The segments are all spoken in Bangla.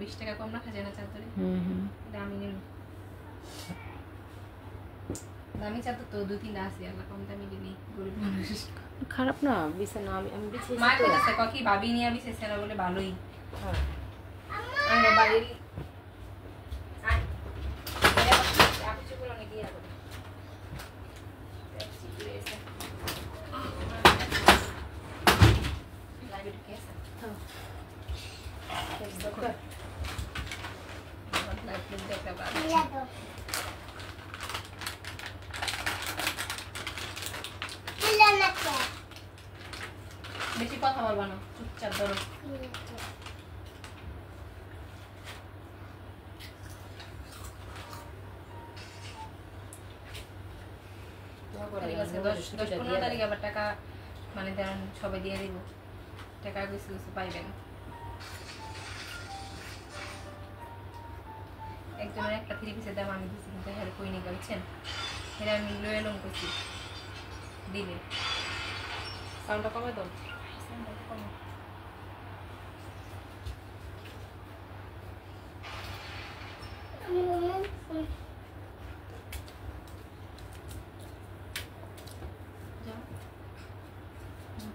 20 টাকা কম রাখা যায় না চাদরে। দামি নিন, দামি চাদর তো 2-3টা আছে, আল্লাহ কম দামি দিবি, গরিব মানুষ। খারাপ না বিছানা, আমি বিছিয়েছি। মা কইতাছে কি ভাবি নিয়া বিছাইছে না বলে ভালোই। হ্যাঁ আমরা বাড়ির আই আপনি চুপড় অনেক গিয়া করে দেখছি কি হইছে। লাইব্রেরি কেসে হ্যাঁ দেখো লাইব্রেরি দেখা বাবা বেশি কথা বলবা না, চুপচাপ ধরো। তারিখ আছে 10-15 তারিখ আবার টাকা মানে দেন সবাই দিয়ে দিব, টাকা কিছু কিছু পাইবেন। একজনের একটা 3 পিসের দাম আমি দিচ্ছি, কিন্তু হের কই নি বলছেন, হের আমি লয়ে লং করছি দিলে। সাউন্ডটা কমে দাও, সাউন্ডটা কমে।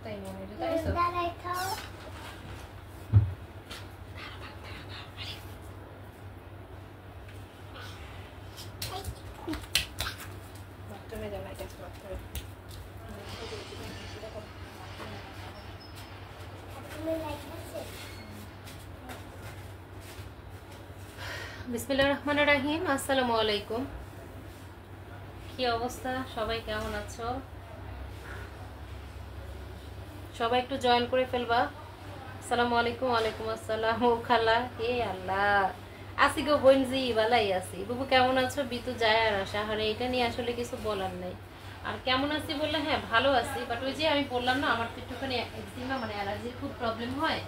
তাই মনে হয় তাই সব বাথরুমে যাও না, এটা বাথরুমে বিসমিল্লাহির রহমানির রহিম। আসসালামু আলাইকুম, কি অবস্থা সবাই, কেমন আছো? সবাই একটু জয়েন করে ফেলবা। আসসালামু আলাইকুম। ওয়ালাইকুম আসসালাম। ও খালা, হে আল্লাহ, আসি গো বোনজি, ভালাই আছি। বুবু কেমন আছো? বিতু যায় আর আসা, আরে এটা নিয়ে আসলে কিছু বলার নাই। আর কেমন আছি বললে হ্যাঁ ভালো আছি, বাট ওই যে আমি বললাম না আমার তো একটুখানি একজিমা মানে অ্যালার্জির খুব প্রবলেম হয়,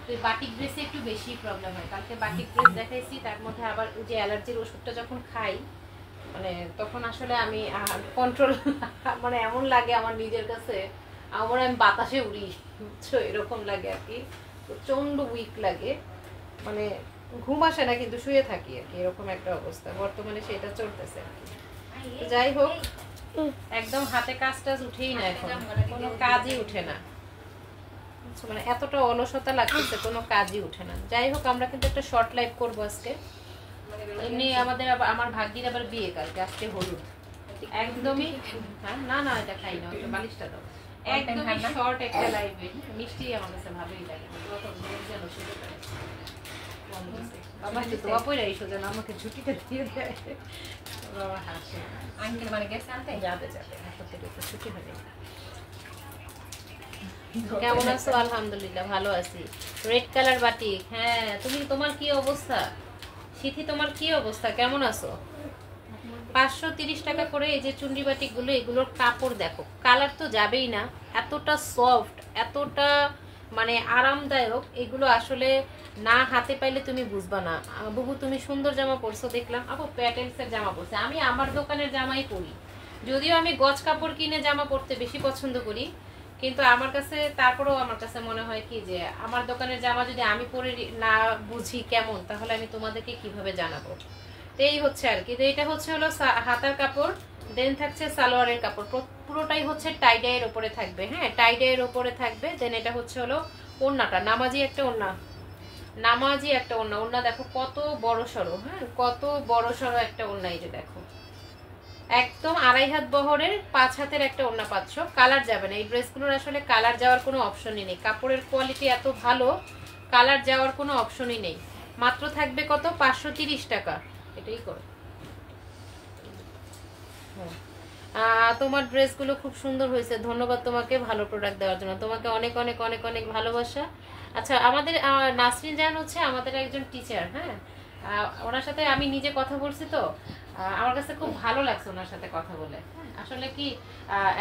তো এই বাটিক ড্রেসে একটু বেশি প্রবলেম হয়। কালকে বাটিক ড্রেস দেখাইছি, তার মধ্যে আবার ওই যে অ্যালার্জির ওষুধটা যখন খাই মানে তখন আসলে আমি কন্ট্রোল মানে এমন লাগে আমার নিজের কাছে, আমার আমি বাতাসে উড়ি, বুঝছো, এরকম লাগে আর কি, প্রচন্ড উইক লাগে, মানে ঘুম আসে না কিন্তু শুয়ে থাকি আর কি, এরকম একটা অবস্থা বর্তমানে সেটা চলতেছে আর কি। যাই হোক, একদম হাতে কাজ টাজ উঠেই না, এখন কোনো কাজই উঠে না, মানে এতটা অলসতা লাগতেছে, কোনো কাজই উঠে না। যাই হোক, আমরা কিন্তু একটা শর্ট লাইভ করবো আজকে। এমনি আমাদের আমার ভাগ্যির আবার বিয়ে কালকে, আজকে হলুদ, একদমই হ্যাঁ না না এটা খাই না, ওটা বালিশটা দাও। একদমই শর্ট একটা লাইভে, মিষ্টি আমার কাছে ভালোই লাগে, যেন শুরু করে বাবা একটু দোয়া পড়ে এসো যেন আমাকে ছুটিটা দিয়ে দেয়। বাবা হাসে, আঙ্কেল মানে গেছে আনতে যাবে যাবে, এখন থেকে একটু ছুটি হবে। কেমন আছো? আলহামদুলিল্লাহ ভালো আছি। রেড কালার বাটিক, হ্যাঁ তুমি, তোমার কি অবস্থা সিথি, তোমার কি অবস্থা, কেমন আছো? 530 টাকা করে এই যে চুন্ডি বাটিক গুলো, এগুলোর কাপড় দেখো, কালার তো যাবেই না, এতটা সফট, এতটা মানে আরামদায়ক, এগুলো আসলে না হাতে পাইলে তুমি বুঝবা না। বুবু তুমি সুন্দর জামা পরছো দেখলাম, আপু প্যাটেলসের জামা পরছে, আমি আমার দোকানের জামাই পরি, যদিও আমি গজ কাপড় কিনে জামা পরতে বেশি পছন্দ করি, কিন্তু আমার কাছে তারপরেও আমার কাছে মনে হয় কি যে আমার দোকানের জামা যদি আমি পরে না বুঝি কেমন, তাহলে আমি তোমাদেরকে কিভাবে জানাবো। এই হচ্ছে আর কি। এটা হচ্ছে হলো হাতার কাপড়, দেন থাকছে সালোয়ারের কাপড়, পুরোটাই হচ্ছে টাই ডাইয়ের উপরে থাকবে, হ্যাঁ টাই ডাইয়ের উপরে থাকবে। দেন এটা হচ্ছে হলো ওড়নাটা, নামাজি একটা ওড়না, নামাজি একটা ওড়না, ওড়না দেখো কত বড় সড়ো, হ্যাঁ কত বড় সড়ো একটা ওড়না, এই যে দেখো একদম 2.5 হাত বহরের 5 হাতের একটা ওড়না পাচ্ছ। কালার যাবে না, এই ড্রেসগুলোর আসলে কালার যাওয়ার কোনো অপশনই নেই, কাপড়ের কোয়ালিটি এত ভালো, কালার যাওয়ার কোনো অপশনই নেই। মাত্র থাকবে কত? 530 টাকা। এটাই করো। তোমার ড্রেসগুলো খুব সুন্দর হয়েছে, ধন্যবাদ তোমাকে ভালো প্রোডাক্ট দেওয়ার জন্য, তোমাকে অনেক অনেক অনেক অনেক ভালোবাসা। আচ্ছা, আমাদের নাসরিন জাহান হচ্ছে আমাদের একজন টিচার, হ্যাঁ ওনার সাথে আমি নিজে কথা বলছি, তো আমার কাছে খুব ভালো লাগছে ওনার সাথে কথা বলে। আসলে কি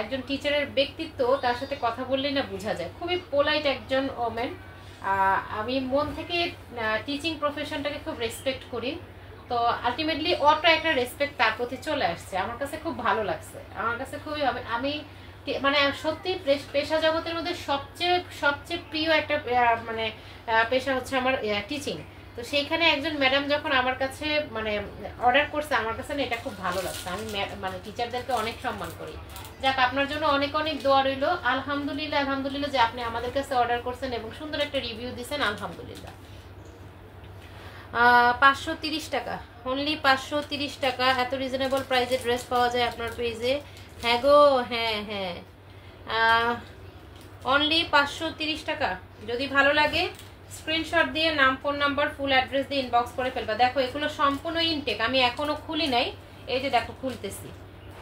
একজন টিচারের ব্যক্তিত্ব, তার সাথে কথা বললেই না বোঝা যায়, খুবই পোলাইট একজন ওমেন। আমি মন থেকে টিচিং প্রফেশনটাকে খুব রেসপেক্ট করি, তো আলটিমেটলি অটো একটা রেসপেক্ট তার প্রতি চলে আসছে, আমার কাছে খুব ভালো লাগছে, আমার কাছে খুবই, আমি মানে সত্যি পেশা জগতের মধ্যে সবচেয়ে সবচেয়ে প্রিয় একটা মানে পেশা হচ্ছে আমার টিচিং। তো তো সেইখানে একজন ম্যাডাম যখন আমার কাছে মানে অর্ডার করছে, আমার কাছে না এটা খুব ভালো লাগছে। আমি মানে টিচারদেরকে অনেক সম্মান করি। যাক, আপনার জন্য অনেক অনেক দোয়া রইল। আলহামদুলিল্লাহ, আলহামদুলিল্লাহ যে আপনি আমাদের কাছে অর্ডার করছেন এবং সুন্দর একটা রিভিউ দিয়েছেন, আলহামদুলিল্লাহ। 530 টাকা, অনলি 530 টাকা। এত রিজনেবল প্রাইসে ড্রেস পাওয়া যায় আপনার পেজে। হ্যাঁ গো, হ্যাঁ হ্যাঁ, অনলি 530 টাকা। যদি ভালো লাগে স্ক্রিনশট দিয়ে নাম, ফোন নাম্বার, ফুল অ্যাড্রেস দিয়ে ইনবক্স করে ফেলবা। দেখো এগুলো সম্পূর্ণ ইনটেক, আমি এখনো খুলি নাই। এই যে দেখো খুলতেছি,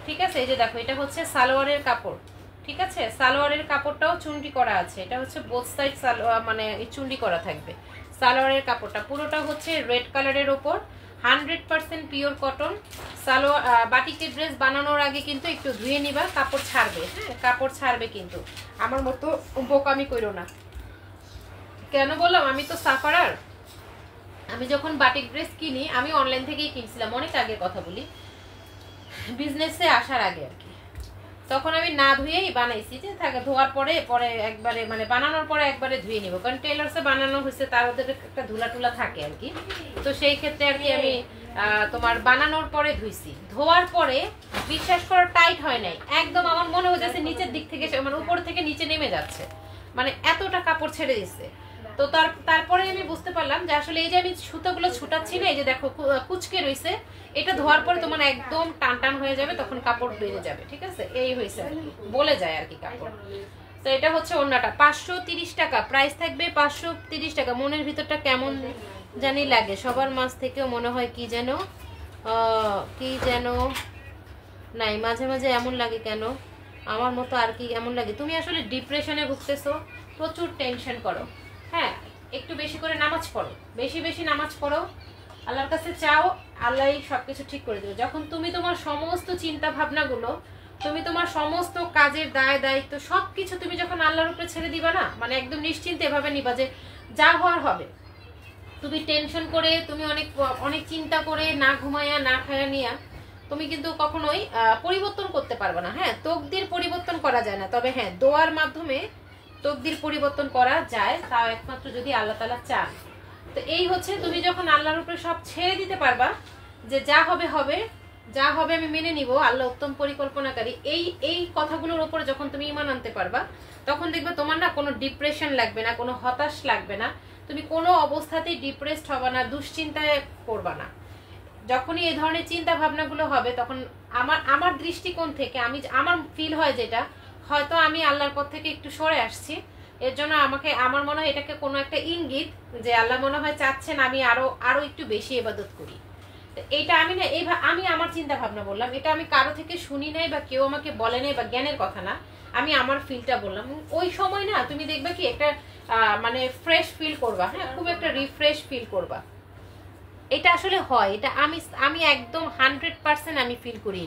ঠিক আছে। এই যে দেখো, এটা হচ্ছে সালোয়ারের কাপড়, ঠিক আছে। সালোয়ারের কাপড়টাও চুন্ডি করা আছে। এটা হচ্ছে বোথ সাইড সালোয়ার, মানে চুন্ডি করা থাকবে। সালোয়ারের কাপড়টা পুরোটা হচ্ছে রেড কালারের ওপর, 100% পিওর কটন। সালোয়ার বাটিকের ড্রেস বানানোর আগে কিন্তু একটু ধুয়ে নিবা, কাপড় ছাড়বে। হ্যাঁ, কাপড় ছাড়বে, কিন্তু আমার মতো বোকামি করো না। কেন বললাম, আমি তো সাফারার। আমি যখন বাটিক ড্রেস কিনি, আমি অনলাইন থেকেই কিনছিলাম, অনেক আগে কথা বলি, বিজনেসে আসার আগে আর কি। তখন আমি না ধুয়েই বানাইছি, যে থাকে ধোয়ার পরে পরে একবারে মানে বানানোর পরে একবারে ধুয়ে নিব, কারণ টেলার্সে বানানো হয়েছে, তার ওদের একটা ধুলা টুলা থাকে আর কি। তো সেই ক্ষেত্রে আর কি আমি তোমার বানানোর পরে ধুইছি। ধোয়ার পরে বিশ্বাস করো টাইট হয় নাই একদম, আমার মনে হয়ে যাচ্ছে নিচের দিক থেকে মানে উপর থেকে নিচে নেমে যাচ্ছে, মানে এতটা কাপড় ছেড়ে দিচ্ছে। তো তারপরে আমি বুঝতে পারলাম যে আসলে এই যে আমি সুতোগুলো ছুটাচ্ছি না, এই যে দেখো কুচকে রয়েছে, এটা ধোয়ার পরে তোমার একদম টান টান হয়ে যাবে, তখন কাপড় বেড়ে যাবে, ঠিক আছে। এই হয়েছে আর কি, বলে যায় আর কি কাপড়। তো এটা হচ্ছে ওড়নাটা, 530 টাকা প্রাইস থাকবে, 530 টাকা। মনের ভিতরটা কেমন জানি লাগে, সবার মাঝ থেকেও মনে হয় কি যেন নাই, মাঝে মাঝে এমন লাগে কেন, আমার মতো আর কি এমন লাগে। তুমি আসলে ডিপ্রেশনে ভুগতেছো, প্রচুর টেনশন করো। হ্যাঁ, একটু বেশি করে নামাজ পড়ো, বেশি বেশি নামাজ পড়ো, আল্লাহর কাছে চাও, আল্লাহ সবকিছু ঠিক করে দেবে। যখন তুমি তোমার সমস্ত চিন্তা ভাবনাগুলো, তুমি তোমার সমস্ত কাজের দায় দায়িত্ব সবকিছু তুমি যখন আল্লাহর উপরে ছেড়ে দিবা না, মানে একদম নিশ্চিন্তে এভাবে নিবা যে যা হওয়ার হবে। তুমি টেনশন করে, তুমি অনেক অনেক চিন্তা করে, না ঘুমায়া না খায়া নিয়া তুমি কিন্তু কখনোই পরিবর্তন করতে পারবে না। হ্যাঁ, তকদির পরিবর্তন করা যায় না, তবে হ্যাঁ দোয়ার মাধ্যমে তকদির পরিবর্তন করা যায়, তাও একমাত্র যদি আল্লাহ তাআলা চান। তো এই হচ্ছে, তুমি যখন আল্লাহর উপরে সব ছেড়ে দিতে পারবা, যে যা হবে হবে, যা হবে আমি মেনে নিব, আল্লাহ উত্তম পরিকল্পনাকারী, এই কথাগুলোর উপরে যখন তুমি ঈমান আনতে পারবা, তখন দেখবে তোমার না কোনো ডিপ্রেশন লাগবে না, কোনো হতাশ লাগবে না, তুমি কোনো অবস্থাতেই ডিপ্রেসড হবে না, দুশ্চিন্তায় পড়বা না। যখনই এই ধরনের চিন্তা ভাবনাগুলো হবে, তখন আমার দৃষ্টিকোণ থেকে আমার ফিল হয় যেটা, হয়তো আমি আল্লাহর পথ থেকে একটু সরে আসছি। এর জন্য আমার মনে হয় এটাকে কোনো একটা ইঙ্গিত, যে আল্লাহ মনে হয় চাচ্ছেন আমি আরো একটু বেশি ইবাদত করি। এইটা আমি না, আমি আমার চিন্তা ভাবনা বললাম, এটা আমি কারো থেকে শুনি নাই বা কেউ আমাকে বলে নাই, বা জ্ঞানের কথা না, আমি আমার ফিলটা বললাম। ওই সময় না তুমি দেখবে কি একটা মানে ফ্রেশ ফিল করবা। হ্যাঁ, খুব একটা রিফ্রেশ ফিল করবা। এটা আসলে হয়, এটা আমি একদম 100% আমি ফিল করি।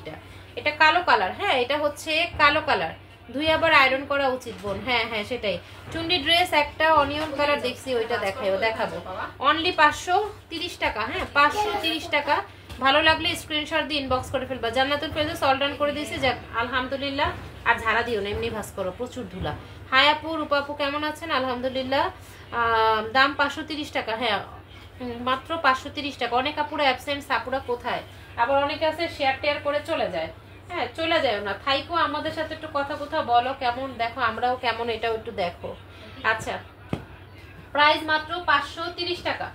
এটা কালো কালার। হ্যাঁ, এটা হচ্ছে কালো কালার, ধুই আবার আয়রন করা উচিত বোন। হ্যাঁ হ্যাঁ, সেটাই। চুন্ডি ড্রেস একটা অনিয়ন কালার দেখছি, ওইটা দেখাবো। অনলি 530 টাকা। হ্যাঁ, 530 টাকা। ভালো লাগলে স্ক্রিনশট দিয়ে ইনবক্স করে ফেলবা। জান্নাতুল ফেরদৌস অল ডান করে দিয়েছে, যাক আলহামদুলিল্লাহ। আর ঝাড়া দিও না, এমনি ভাস করো, প্রচুর ধুলা। হাই আপু, রূপা আপু কেমন আছেন? আলহামদুলিল্লাহ। দাম 530 টাকা। হ্যাঁ, মাত্র 530 টাকা। অনেক আপুরা অ্যাবসেন্ট, আপুরা কোথায়? আবার অনেকে আছে শেয়ার টেয়ার করে চলে যায়। হ্যাঁ, চলে যায় না, থাইকো আমাদের সাথে একটু কথা বলো, কেমন দেখো, আমরাও কেমন, এটাও একটু দেখো। আচ্ছা, প্রাইস মাত্র 530 টাকা,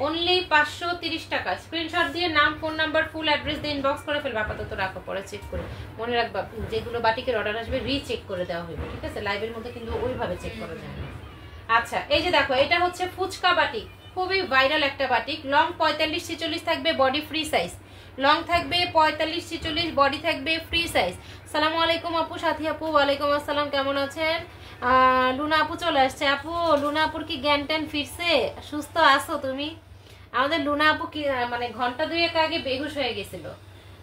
অনলি 530 টাকা। স্ক্রিনশট দিয়ে নাম, ফোন নাম্বার, ফুল অ্যাড্রেস দিয়ে ইনবক্স করে ফেলবে। আপাতত রাখো, পরে চেক করে মনে রাখবা, যেগুলো বাটিকের অর্ডার আসবে রিচেক করে দেওয়া হবে, ঠিক আছে? লাইভের মধ্যে কিন্তু ওইভাবে চেক করা যায় না। আচ্ছা, এই যে দেখো, এটা হচ্ছে ফুচকা বাটিক, খুবই ভাইরাল একটা বাটিক। লং 45-46 থাকবে, বডি ফ্রি সাইজ। লং থাকবে 45-46, বডি থাকবে ফ্রি সাইজ। সালামু আলাইকুম আপু, সাথী আপু। ওয়ালাইকুম আসসালাম, কেমন আছেন? লুনা আপু চলে আসছে। আপু, লুনা আপুর কি জ্ঞান ট্যান ফিরছে? সুস্থ আছো তুমি? আমাদের লুনা আপু কি মানে ঘন্টা দুয়েক আগে বেহুশ হয়ে গেছিল।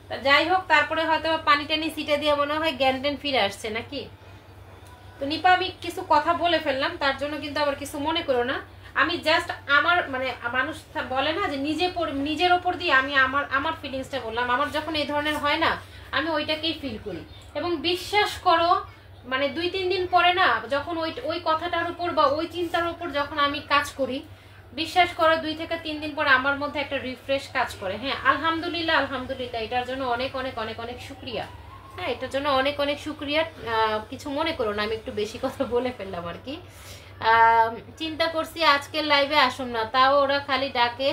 তা যাই হোক, তারপরে হয়তো পানি টানি সিটে দিয়ে মনে হয় জ্ঞান ট্যান ফিরে আসছে নাকি। তো নিপা, আমি কিছু কথা বলে ফেললাম, তার জন্য কিন্তু আবার কিছু মনে করো না। আমি জাস্ট আমার মানে মানুষ বলে না যে নিজের ওপর দিয়ে আমি আমার ফিলিংসটা বললাম। আমার যখন এই ধরনের হয় না, আমি ওইটাকেই ফিল করি। এবং বিশ্বাস করো, মানে 2-3 দিন পরে না, যখন ওই কথাটার উপর বা ওই চিন্তার উপর যখন আমি কাজ করি, বিশ্বাস করো 2 থেকে 3 দিন পর আমার মধ্যে একটা রিফ্রেশ কাজ করে। হ্যাঁ আলহামদুলিল্লাহ আলহামদুলিল্লাহ, এটার জন্য অনেক অনেক অনেক অনেক শুকরিয়া। হ্যাঁ এটার জন্য অনেক অনেক শুকরিয়া। কিছু মনে করো না, আমি একটু বেশি কথা বলে ফেললাম আর কি। চিন্তা করছি আজকের লাইভে আসুন না, তাও ওরা খালি ডাকে।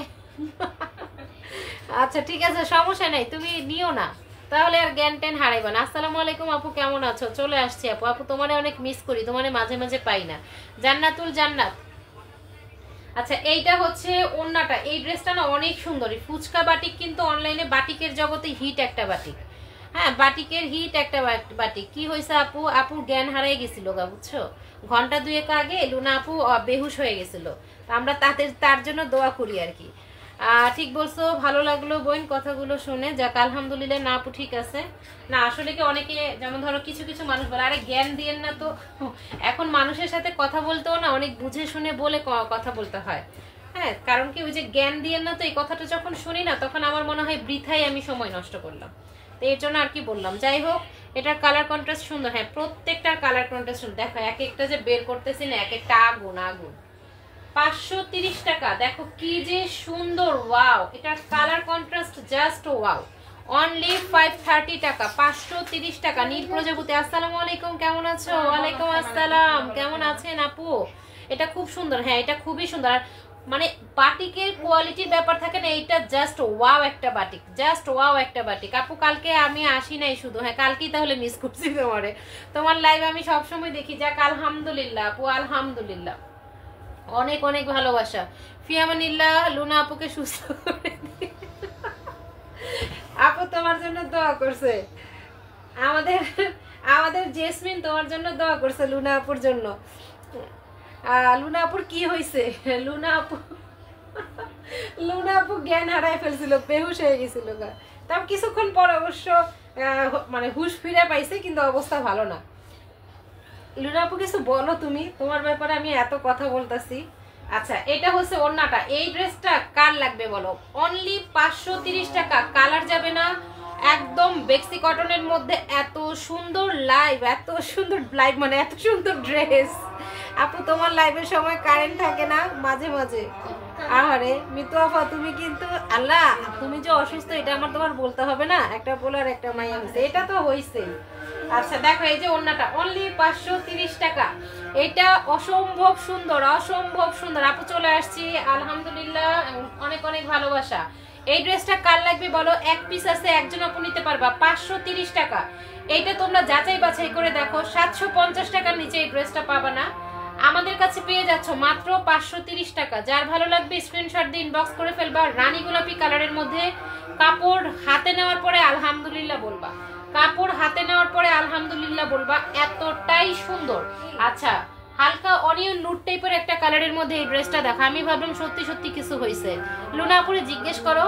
আচ্ছা ঠিক আছে, সমস্যা নাই, তুমি নিও না তাহলে, আর জ্ঞান ট্যান হারাইবা না। আসসালামু আলাইকুম আপু, কেমন আছো? চলে আসছি আপু। আপু তোমারে অনেক মিস করি, তোমারে মাঝে মাঝে পাই না। জান্নাতুল জান্নাত। আচ্ছা এইটা হচ্ছে ওন্নাটা, এই ড্রেসটা না অনেক সুন্দর। ফুচকা বাটিক কিন্তু অনলাইনে বাটিকের জগতে হিট একটা বাটিক। হ্যাঁ বাটিকের হিট একটা বাটিক। কি হয়েছে আপু? আপুর জ্ঞান হারাই গেছিল গা, বুঝছো? ঘন্টা 2 আগে লুনা আপু বেহুশ হয়ে গেছিল। আমরা তার জন্য দোয়া করি আর কি। ঠিক বলছো, ভালো লাগলো বোন কথাগুলো শুনে। যাক আলহামদুলিল্লাহ, না আপু ঠিক আছে। না আসলে কি অনেকে যেমন ধরো কিছু কিছু মানুষ বলে আরে জ্ঞান দিয়েন না তো। এখন মানুষের সাথে কথা বলতেও না অনেক বুঝে শুনে বলে কথা বলতে হয়। হ্যাঁ কারণ কি ওই যে জ্ঞান দিয়েন না তো, এই কথাটা যখন শুনি না তখন আমার মনে হয় বৃথাই আমি সময় নষ্ট করলাম। তো এর জন্য আর কি বললাম। যাই হোক, এটার কালার কন্ট্রাস্ট সুন্দর। হ্যাঁ প্রত্যেকটার কালার কন্ট্রাস্ট সুন্দর। দেখো এক একটা যে বের করতেছি না, এক একটা আগুন আগুন। 530 টাকা, দেখো কি যে সুন্দর। ওয়াও, এটার colour contrast just wow. Only 530 টাকা, 530 টাকা। নীল প্রজাপতি, আসসালামু আলাইকুম, কেমন আছো? ওয়ালাইকুম আসসালাম, কেমন আছেন আপু? এটা খুব সুন্দর। হ্যাঁ এটা খুবই সুন্দর। মানে বাটিকের কোয়ালিটির ব্যাপার থাকে না, এটা জাস্ট ওয়াও একটা বাটিক, জাস্ট ওয়াও একটা বাটিক। আপু কালকে আমি আসি নাই শুধু, হ্যাঁ কালকেই তাহলে মিস করছি তোমারে। তোমার লাইভ আমি সবসময় দেখি। যাক আলহামদুলিল্লাহ আপু, আলহামদুলিল্লাহ, অনেক অনেক ভালোবাসা। ফিয়ামানিল্লাহ, লুনা আপুকে সুস্থ করে দিই। আপু তোমার জন্য দোয়া করছে। আমাদের আমাদের জেসমিন তোমার জন্য দোয়া করছে, লুনা আপুর জন্য। লুনা আপুর কি হয়েছে? লুনা আপু জ্ঞান হারায় ফেলছিল, বেহুশ হয়ে গেছিল। তার কিছুক্ষণ পর অবশ্য মানে হুশ ফিরে পাইছে, কিন্তু অবস্থা ভালো না। লুনা আপু কিছু বলো তুমি, তোমার ব্যাপারে আমি এত কথা বলতেছি। আচ্ছা এটা হচ্ছে ওন্নাটা। এই ড্রেসটা কার লাগবে বলো? অনলি 530 টাকা, কালার যাবে না। একদম বেক্সি কটনের মধ্যে এত সুন্দর লাইভ, এত সুন্দর লাইভ, মানে এত সুন্দর ড্রেস। আপু তোমার লাইভের সময় কারেন্ট থাকে না মাঝে মাঝে? আহারে মিতু আপা, তুমি কিন্তু আল্লাহ, তুমি যে অসুস্থ এটা আমার তোমার বলতে হবে না? একটা পোলার একটা মাইয়া হয়েছে, এটা তো হয়েছেই। আচ্ছা দেখো এই যে ওন্নাটা অনলি 530 টাকা। এটা অসম্ভব সুন্দর, অসম্ভব সুন্দর। আপু চলে আসছি, আলহামদুলিল্লাহ, অনেক অনেক ভালোবাসা। এই ড্রেসটা কার লাগবে বলো? এক পিস আছে, একজন আপু নিতে পারবা, 530 টাকা। এইটা তোমরা যাচাই বাছাই করে দেখো, 750 টাকার নিচে এই ড্রেসটা পাবা না। আমাদের কাছে পেয়ে যাচ্ছ মাত্র 530 টাকা। যার ভালো লাগবে স্ক্রিনশট দিয়ে ইনবক্স করে ফেলবা। রানী গোলাপি কালারের মধ্যে, কাপড় হাতে নেওয়ার পরে আলহামদুলিল্লাহ বলবা, কাপড় হাতে নেওয়ার পরে আলহামদুলিল্লাহ বলবা, এতটাই সুন্দর। আচ্ছা হালকা অনিয়ন নুট টাইপের একটা কালারের মধ্যে এই ড্রেসটা দেখো, আমি ভাবলাম সত্যি সত্যি কিছু হয়েছে। লুনা আপুরে জিজ্ঞেস করো।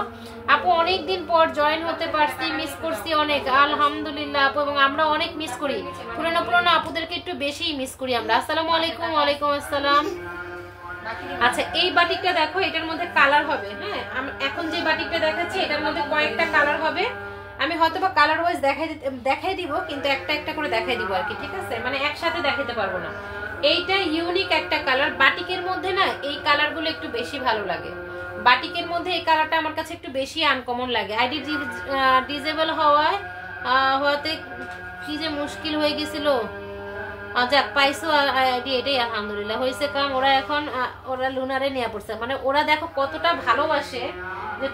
আপু অনেকদিন পর জয়েন হতে পারছি, মিস করছি অনেক। আলহামদুলিল্লাহ আপু, এবং আমরা অনেক মিস করি, পুরনো পুরনো আপুদেরকে একটু বেশি মিস করি আমরা। আসসালামু আলাইকুম। ওয়ালাইকুম আসসালাম। আচ্ছা এই বাটিকটা দেখো, এটার মধ্যে কালার হবে। হ্যাঁ এখন যে বাটিকটা দেখাচ্ছি এটার মধ্যে কয়েকটা কালার হবে। আমি হয়তো বা কালার ওয়াইজ দেখাই দিব, কিন্তু একটা একটা করে দেখাই দিব আর কি, ঠিক আছে? মানে একসাথে দেখাতে পারবো না। এইটা ইউনিক একটা কালার। বাটিকের মধ্যে না এই কালারগুলো একটু বেশি ভালো লাগে। বাটিকের মধ্যে এই কালারটা আমার কাছে একটু বেশি আনকমন লাগে। আইডি ডিজেবল হওয়াতে কি যে মুশকিল হয়ে গেছিল। যাক পাইছো আইডি, এটাই আলহামদুলিল্লাহ হয়েছে। কারণ ওরা এখন ওরা লুনারে নিয়ে পড়ছে, মানে ওরা দেখো কতটা ভালোবাসে যে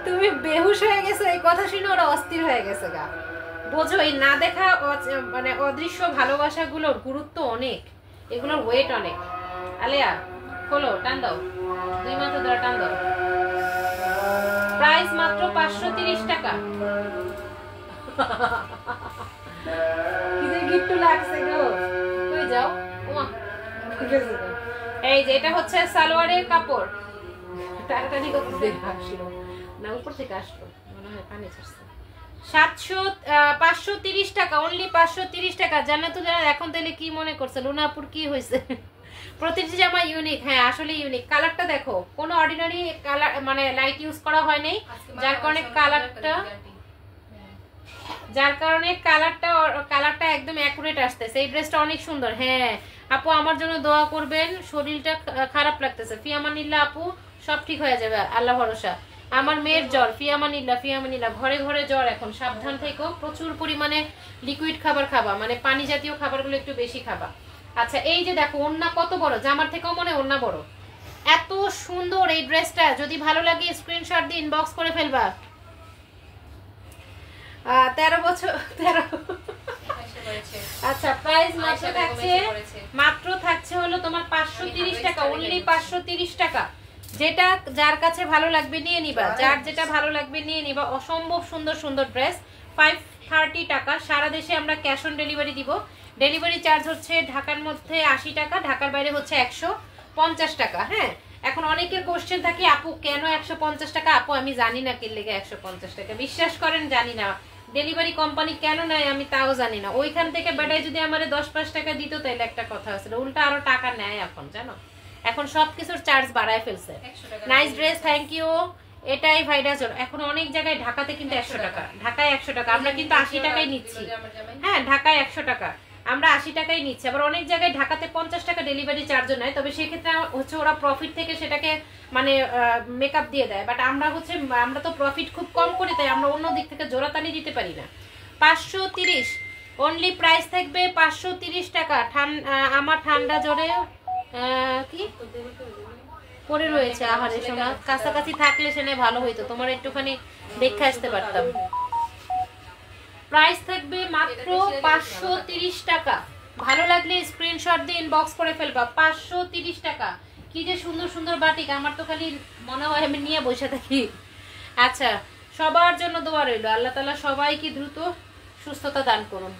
তুমি বেহুশ হয়ে গেছো, এই কথা শুনে ওরা অস্থির হয়ে গেছে গা। বোঝো এই না দেখা মানে অদৃশ্য ভালোবাসা গুলোর গুরুত্ব অনেক, এগুলোর ওয়েট অনেক। আলিয়া খোলো, টান দাও, 2 মাত্র ধরে টান দাও। প্রাইস মাত্র 530 টাকা। কি যে গিফট লাগছে গো, কই যাও ওমা। এই যে এটা হচ্ছে সালোয়ারের কাপড়। টাকাটানি কত দেখে আসলো না, উপর থেকে আসলো মনে হয়, পানি ছাড়ছে। 530 টাকা, অনলি 530 টাকা। জান্নাত যারা এখন তাহলে কি মনে করছে লুনাপুর কি হয়েছে? প্রতিটি জামা ইউনিক। হ্যাঁ আসলে ইউনিক। কালারটা দেখো, কোনো অর্ডিনারি কালার মানে লাইট ইউজ করা হয় নাই, যার কারণে কালারটা একদম অ্যাকুরেট আসতেছে। এই ড্রেসটা অনেক সুন্দর। হ্যাঁ আপু আমার জন্য দোয়া করবেন, শরীরটা খারাপ লাগতেছে। ফিয়ামানিল্লাহ আপু, সব ঠিক হয়ে যাবে, আল্লাহ ভরসা। আমার মেয়ের জ্বর, ফিয়ামানিল্লাহ ফিয়ামানিল্লাহ, ঘরে ঘরে জ্বর এখন, সাবধান থেকো, প্রচুর পরিমাণে লিকুইড খাবার খাবা, মানে পানি জাতীয় খাবারগুলো একটু বেশি খাবা। আচ্ছা এই যে দেখো ওড়না কত বড়, জামার থেকেও মনে ওড়না বড়, এত সুন্দর এই ড্রেসটা। যদি ভালো লাগে স্ক্রিনশট দিয়ে ইনবক্স করে ফেলবা। 13 বছর 13। আচ্ছা প্রাইস মাত্র থাকছে হলো তোমার 530 টাকা, অনলি 530 টাকা। যেটা যার কাছে ভালো লাগবে নিয়ে নিবা, যার যেটা ভালো লাগবে নিয়ে নিবা। অসম্ভব সুন্দর সুন্দর ড্রেস, 530 টাকা। সারা দেশে আমরা ক্যাশ অন ডেলিভারি দিব। ডেলিভারি চার্জ হচ্ছে ঢাকার মধ্যে 80 টাকা, ঢাকার বাইরে হচ্ছে 150 টাকা। হ্যাঁ, এখন অনেকের কোশ্চেন থাকে আপু কেন 150 টাকা? আপু আমি জানি না কি লেগে 150 টাকা, বিশ্বাস করেন জানি না। ডেলিভারি কোম্পানি কেন নেয় আমি তাও জানি না। ওইখান থেকে বেটায় যদি আমার 10-5 টাকা দিত তাহলে একটা কথা আছে, উল্টা আরো টাকা নেয় এখন, জানো এখন সবকিছুর চার্জ বাড়ায় ফেলছে। Nice dress, thank you. এটাই ভাইরাস। এখন অনেক জায়গায় ঢাকাতে কিন্তু 100 টাকা, ঢাকায় 100 টাকা, আমরা কিন্তু 80 টাকায় নিচ্ছি। হ্যাঁ ঢাকায় 100 টাকা, আমরা 80 টাকায় নিচ্ছি। আবার অনেক জায়গায় ঢাকাতে 50 টাকা ডেলিভারি চার্জও নেয়, তবে সেক্ষেত্রে হচ্ছে ওরা প্রফিট থেকে সেটাকে মানে মেকআপ দিয়ে দেয়। বাট আমরা তো প্রফিট খুব কম করি, তাই আমরা অন্য দিক থেকে জোড়াতানি দিতে পারি না। 530 অনলি প্রাইস থাকবে, 530 টাকা। আমার ঠান্ডা জ্বরে কি পরে রয়েছে। আহারে সোনা, কাছাকাছি থাকলে সেনে ভালো হইতো, তোমার একটুখানি দেখে আসতে পারতাম। প্রাইস থাকবে মাত্র 530 টাকা। ভালো লাগলে স্ক্রিনশট দিয়ে ইনবক্স করে ফেলবা। 530 টাকা। কি যে সুন্দর সুন্দর বাটিক, আমার তো খালি মনে হয় আমি নিয়ে বসে থাকি। আচ্ছা সবার জন্য দোয়া রইল, আল্লাহ তাআলা সবাইকে দ্রুত সুস্থতা দান করুন।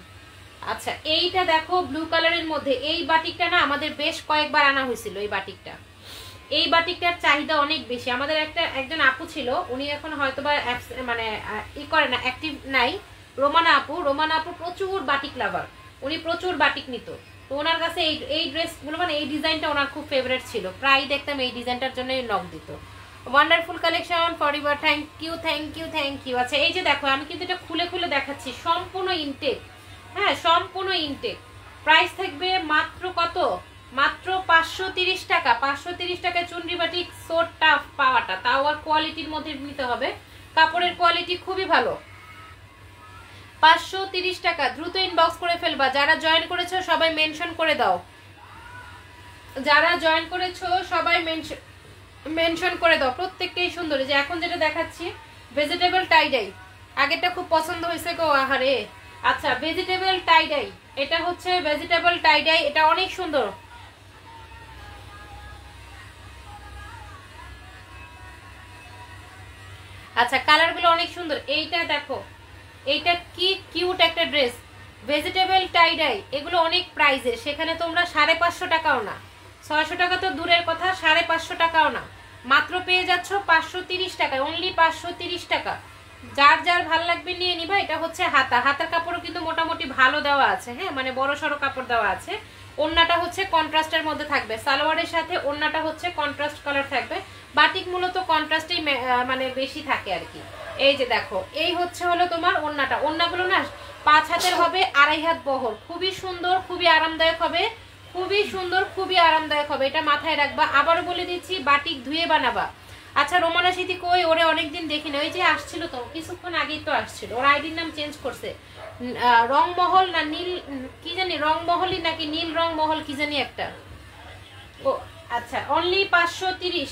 আচ্ছা এইটা দেখো ব্লু কালারের মধ্যে, এই বাটিকটা না আমাদের বেশ কয়েকবার আনা হয়েছিল। এই বাটিকটার চাহিদা অনেক বেশি। আমাদের একজন আপু ছিল, উনি এখন হয়তোবা মানে করে না, অ্যাক্টিভ নাই। রোমানা আপু প্রচুর বাটিক লাভার, উনি প্রচুর বাটিক নিত। তো ওনার কাছে এই ড্রেসগুলো মানে এই ডিজাইনটা ওনার খুব ফেভারিট ছিল, প্রায় দেখতাম এই ডিজাইনটার জন্য নক দিত। Wonderful collection forever, thank you thank you thank you. আচ্ছা এই যে দেখো আমি কিন্তু এটা খুলে খুলে দেখাচ্ছি, সম্পূর্ণ ইনটেক। হ্যাঁ সম্পূর্ণ ইনটেক। প্রাইস থাকবে মাত্র কত? মাত্র 530 টাকা। 530 টাকায় চুনরি বাটিক, সো টাফ পাওয়াটা, তাও আর কোয়ালিটির মধ্যে নিতে হবে। কাপড়ের কোয়ালিটি খুবই ভালো। 530 টাকা, দ্রুত ইনবক্স করে ফেলবা। যারা জয়েন করেছো সবাই মেনশন করে দাও, যারা জয়েন করেছো সবাই মেনশন করে দাও। প্রত্যেকটাই সুন্দর। যে এখন যেটা দেখাচ্ছি ভেজিটেবল টাইডাই, আগেরটা খুব পছন্দ হয়েছে গো, আহারে। আচ্ছা ভেজিটেবল টাইডাই, এটা হচ্ছে ভেজিটেবল টাইডাই, এটা অনেক সুন্দর। আচ্ছা কালারগুলো অনেক সুন্দর। এইটা দেখো, এইটা কি কিউট একটা ড্রেস, ভেজিটেবল টাইডাই। এগুলো অনেক প্রাইজের, সেখানে তোমরা 550 টাকাও না, 600 টাকা তো দূরের কথা, 550 টাকাও না, মাত্র পেয়ে যাচ্ছ 530 টাকায়, অনলি 530 টাকা। যার যার ভালো লাগবে নিয়ে নিবা। এটা হচ্ছে হাতার কাপড়ও কিন্তু মোটামুটি ভালো দেওয়া আছে। হ্যাঁ মানে বড় সড়ো কাপড় দেওয়া আছে। ওড়নাটা হচ্ছে কন্ট্রাস্টের মধ্যে থাকবে, সালোয়ারের সাথে ওড়নাটা হচ্ছে কন্ট্রাস্ট কালার থাকবে। বাটিক মূলত কন্ট্রাস্টেই মানে বেশি থাকে আর কি। এই যে দেখো এই হচ্ছে হলো তোমার ওড়নাটা। ওড়নাগুলো না 5 হাতের হবে, 2.5 হাত বহর, খুবই সুন্দর, খুবই আরামদায়ক হবে, খুবই সুন্দর, খুবই আরামদায়ক হবে। এটা মাথায় রাখবা। আবারও বলে দিচ্ছি বাটিক ধুয়ে বানাবা। আচ্ছা রোমানা স্মৃতি কই? ওরে অনেকদিন দেখি না, ওই যে আসছিল তো কিছুক্ষণ আগেই তো আসছিল। ওর আইডির নাম চেঞ্জ করছে, রংমহল না নীল কি জানি, রংমহলই নাকি নীল রংমহল কি জানি একটা। ও আচ্ছা অনলি 530।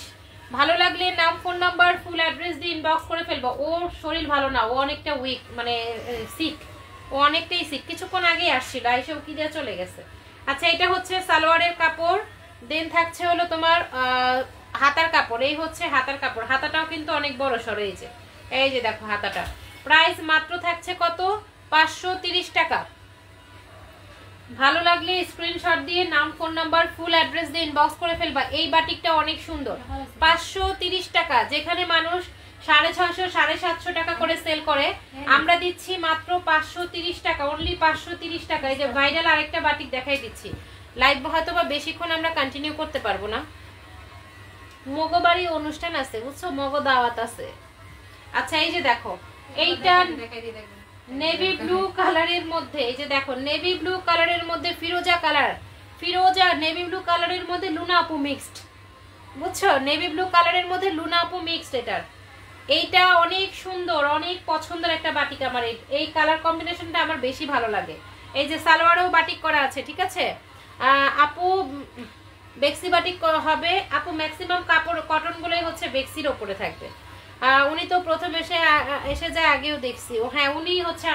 ভালো লাগলে নাম, ফোন নাম্বার, ফুল অ্যাড্রেস দিয়ে ইনবক্স করে ফেলবো। ওর শরীর ভালো না, ও অনেকটা উইক, মানে সিক, ও অনেকটাই সিক। কিছুক্ষণ আগেই আসছিল, আইসে ও কি দিয়ে চলে গেছে। আচ্ছা এটা হচ্ছে সালোয়ারের কাপড়, দেন থাকছে হলো তোমার হাতার কাপড়। এই হচ্ছে হাতার কাপড়, হাতাটাও কিন্তু অনেক বড় সড়ো। এই যে দেখো হাতাটা। প্রাইস মাত্র থাকছে কত? 530 টাকা। ভালো লাগলে স্ক্রিনশট দিয়ে নাম, ফোন নাম্বার, ফুল অ্যাড্রেস দিয়ে ইনবক্স করে ফেলবা। এই বাটিকটা অনেক সুন্দর, 530 টাকা। যেখানে মানুষ 650 750 টাকা করে সেল করে, আমরা দিচ্ছি মাত্র 530 টাকা, অনলি 530 টাকা। এই যে ভাইরাল আরেকটা বাটিক দেখাই দিচ্ছি। লাইভ হয়তো বা বেশিক্ষণ আমরা কন্টিনিউ করতে পারবো না, মগবাড়ি অনুষ্ঠান আছে বুঝছো, মগ দাওয়াত আছে। আচ্ছা এই যে দেখো এইটা নেভি ব্লু কালারের মধ্যে, এই যে দেখো নেভি ব্লু কালারের মধ্যে ফিরোজা কালার, ফিরোজা নেভি ব্লু কালারের মধ্যে লুনা আপু মিক্সড, বুঝছো? নেভি ব্লু কালারের মধ্যে লুনা আপু মিক্সড। এইটা অনেক সুন্দর, অনেক পছন্দের একটা বাটিক আমার। এই কালার কম্বিনেশনটা আমার বেশি ভালো লাগে। এই যে সালোয়ারেও বাটিক করা আছে, ঠিক আছে আপু? বেক্সি বাটিক হবে আপু। ম্যাক্সিমাম কাপড় কটনগুলোই হচ্ছে বেক্সির ওপরে থাকবে। উনি তো প্রথম এসে যায়, আগেও দেখছি। ও হ্যাঁ, উনি হচ্ছে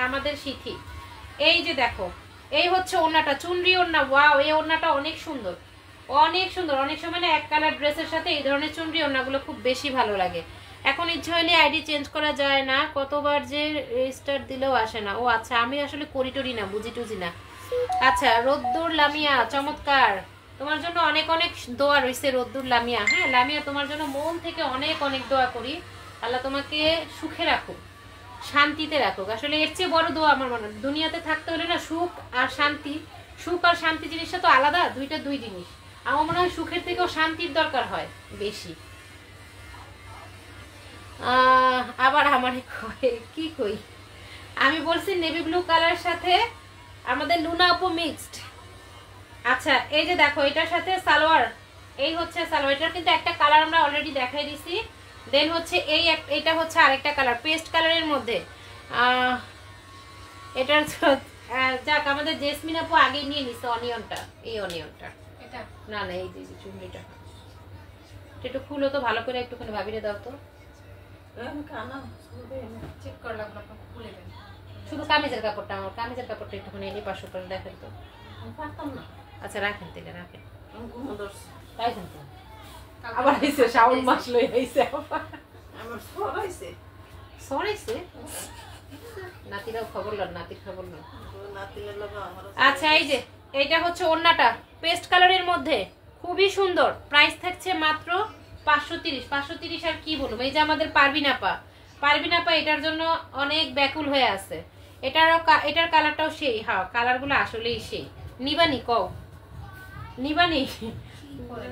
আমাদের সিথি। এই যে দেখো, এই হচ্ছে ওড়নাটা, চুনরি ওড়না। ওয়াও, এই ওড়নাটা অনেক সুন্দর, অনেক সুন্দর। অনেক সময় না এক কালার ড্রেসের সাথে এই ধরনের চুনরি ওড়নাগুলো খুব বেশি ভালো লাগে। এখন ইচ্ছে হলে আইডি চেঞ্জ করা যায় না, কতবার যে রেজিস্টার দিলেও আসে না। ও আচ্ছা, আমি আসলে করি টরি না, বুঝি টুজি না। আচ্ছা, রোদ্দুর লামিয়া, চমৎকার। তোমার জন্য অনেক অনেক দোয়া রয়েছে রোদ্দুর লামিয়া। হ্যাঁ লামিয়া, তোমার জন্য মন থেকে অনেক অনেক দোয়া করি। আল্লাহ তোমাকে সুখে রাখুক, শান্তিতে রাখুক। আসলে এর চেয়ে বড় দোয়া আমার মনে হয় দুনিয়াতে থাকতে হলে না, সুখ আর শান্তি। সুখ আর শান্তি জিনিসটা তো আলাদা, দুই জিনিস। আমার মনে হয় সুখের থেকেও শান্তির দরকার হয় বেশি। আবার আমার কি কই, আমি বলছি নেভি ব্লু কালার সাথে আমাদের লুনা আপু মিক্সড। আচ্ছা, এই যে দেখো, এটার সাথে সালোয়ার, এই হচ্ছে সালোয়ার। এটার কিন্তু একটা কালার আমরা অলরেডি দেখাই দিছি। দেন হচ্ছে এটা হচ্ছে আরেকটা কালার, পেস্ট কালারের মধ্যে। এটার যাক, আমাদের জেসমিন আপু আগে নিয়ে নিছে অনিয়নটা। এই অনিয়নটা এটা না, এই যে চুনরিটা একটু খুলো তো ভালো করে, একটুখানি ভাবিরে দাও তো। শুধু কামিজের কাপড়টা, আমার কামিজের কাপড়টা একটুখানি এনে পাশে করে দেখেন তো। আচ্ছা রাখেন, থেকে রাখেন। তাইছেন তো আবার আইছে শাওন মাস লই আইছে আমার সরাইছে নাতিরাও খবর লন, নাতির খবর লন। আচ্ছা, এই যে এইটা হচ্ছে ওড়নাটা পেস্ট কালারের মধ্যে, খুবই সুন্দর। প্রাইস থাকছে মাত্র 530। 530 আর কি বলবো। এই যে আমাদের পারবিন আপা এটার জন্য অনেক ব্যাকুল হয়ে আছে। এটার কালারটাও সেই। হ্যাঁ, কালারগুলো আসলেই সেই। নিবানি কও, নিবানি